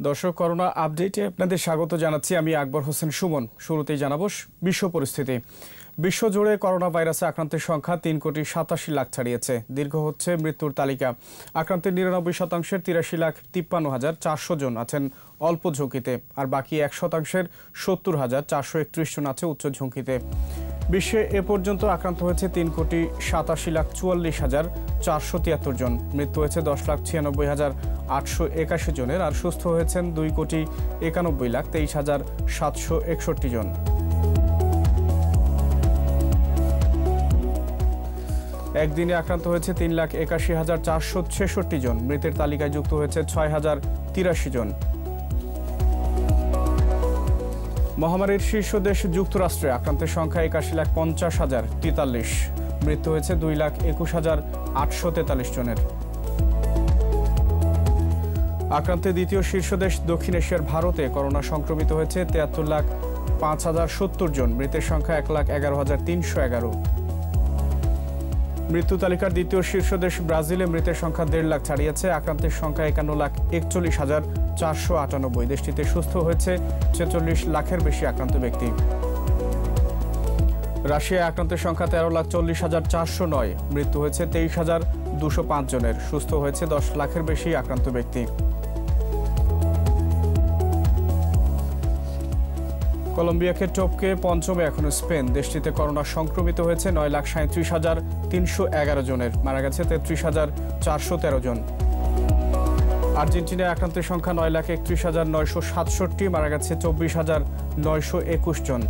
দর্শক, করোনা আপডেটে আপনাদের স্বাগত জানাচ্ছি। আমি আকবর হোসেন সুমন। শুরুতেই জানাবো বিশ্ব পরিস্থিতি। বিশ্বজুড়ে করোনা ভাইরাসে আক্রান্তের সংখ্যা 3,87,00,000 ছাড়িয়েছে। দীর্ঘ হচ্ছে মৃত্যুর তালিকা। আক্রান্তের 99%-এর 83,53,400 জন আছেন অল্প ঝুঁকিতে, আর বাকি 1%-এর 70,431 জন আছে উচ্চ ঝুঁকিতে। বিশ্বে এ পর্যন্ত আক্রান্ত হয়েছে 3,87,44,473 জন। মৃত্যু হয়েছে 10,96,881 জনের, আর সুস্থ হয়েছেন 2,91,23,761 জন। একদিনে আক্রান্ত হয়েছে 3,81,466 জন। মৃতের তালিকায় যুক্ত হয়েছে 6,083 জন। মহামারীর শীর্ষ দেশ যুক্তরাষ্ট্রে আক্রান্তের সংখ্যা 81,50,043। মৃত্যু হয়েছে 2,21,843 জনের। আক্রান্তের দ্বিতীয় শীর্ষ দেশ দক্ষিণ এশিয়ার ভারতে করোনা সংক্রমিত হয়েছে 73,05,070 জন। মৃতের সংখ্যা 1,11,311। মৃত্যু তালিকার দ্বিতীয় শীর্ষ দেশ ব্রাজিলে মৃতের সংখ্যা 1.5 লাখ ছাড়িয়েছে। আক্রান্তের সংখ্যা 51,41,498। দেশটিতে সুস্থ হয়েছে 46 লাখের বেশি আক্রান্ত ব্যক্তি। রাশিয়ায় আক্রান্তের সংখ্যা 13,40,409। মৃত্যু হয়েছে 23,205 জনের। সুস্থ হয়েছে 10 লাখের বেশি আক্রান্ত ব্যক্তি। কলম্বিয়াকে টপকে পঞ্চমে এখন স্পেন। দেশটিতে করোনা সংক্রমিত হয়েছে 9,37,311 জনের। মারা গেছে 33,413 জন। আর্জেন্টিনায় আক্রান্তের সংখ্যা 9,31,967। মারা গেছে 24,921 জন।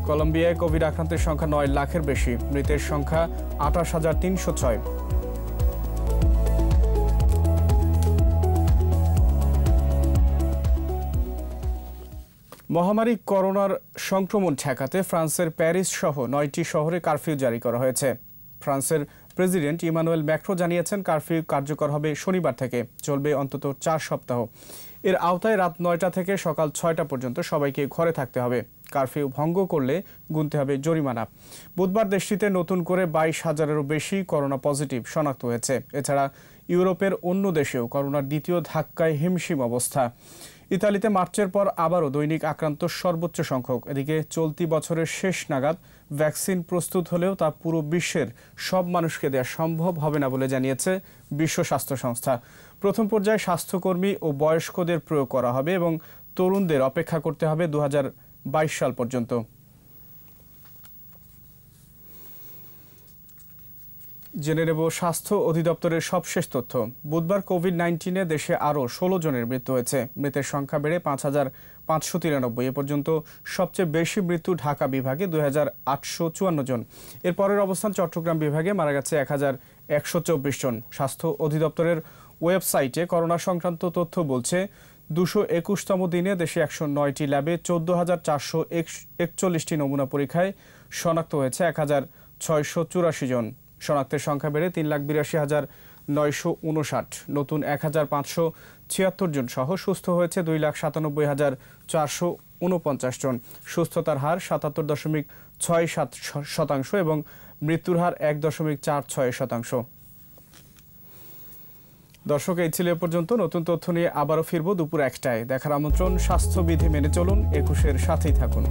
কলম্বিয়ায় কোভিড আক্রান্তের সংখ্যা 9 লাখের বেশি। মৃতের সংখ্যা 28,306। মহামারী করোনার সংক্রমণ ঠেকাতে ফ্রান্সের প্যারিস সহ 9টি শহরে কারফিউ জারি করা হয়েছে। ফ্রান্সের প্রেসিডেন্ট ইমানুয়েল ম্যাক্রো জানিয়েছেন, কারফিউ কার্যকর হবে শনিবার থেকে, চলবে অন্তত 4 সপ্তাহ। এর আওতায় রাত 9টা থেকে সকাল 6টা পর্যন্ত সবাইকে ঘরে থাকতে হবে। কারফিউ ভঙ্গ করলে গুনতে হবে জরিমানা। বুধবার দেশটিতে নতুন করে 22,000-এরও বেশি করোনা পজিটিভ শনাক্ত হয়েছে। এছাড়া ইউরোপের অন্য দেশেও করোনার দ্বিতীয় ধাক্কায় হিমশিম অবস্থা। ইতালিতে মার্চের পর আবারও দৈনিক আক্রান্ত সর্বোচ্চ সংখ্যক। এদিকে চলতি বছরের শেষ নাগাদ ভ্যাকসিন প্রস্তুত হলেও তা পুরো বিশ্বের সব মানুষকে দেওয়া সম্ভব হবে না বলে জানিয়েছে বিশ্ব স্বাস্থ্য সংস্থা। প্রথম পর্যায়ে স্বাস্থ্যকর্মী ও বয়স্কদের প্রয়োগ করা হবে এবং তরুণদের অপেক্ষা করতে হবে 2022 সাল পর্যন্ত। জেনে নেব স্বাস্থ্য অধিদপ্তরের সবশেষ তথ্য। বুধবার কোভিড-19-এ দেশে আরও 16 জনের মৃত্যু হয়েছে। মৃতের সংখ্যা বেড়ে 5,593। এ পর্যন্ত সবচেয়ে বেশি মৃত্যু ঢাকা বিভাগে 2,854 জন। এর পরের অবস্থান চট্টগ্রাম বিভাগে, মারা গেছে 1,124 জন। স্বাস্থ্য অধিদপ্তরের ওয়েবসাইটে করোনা সংক্রান্ত তথ্য বলছে, 221তম দিনে দেশে 109টি ল্যাবে 14,441টি নমুনা পরীক্ষায় শনাক্ত হয়েছে 1,684 জন। শনাক্তের সংখ্যা বেড়ে 3,82,959। নতুন 1,576 জন সহ সুস্থ হয়েছে 2,97,449 জন। সুস্থতার হার 77.67% এবং মৃত্যুর হার 1.46%। দর্শক, এই ছিল এ পর্যন্ত। নতুন তথ্য নিয়ে আবারও ফিরব দুপুর 1টায়। দেখার আমন্ত্রণ। স্বাস্থ্যবিধি মেনে চলুন। 21-এর সাথেই থাকুন।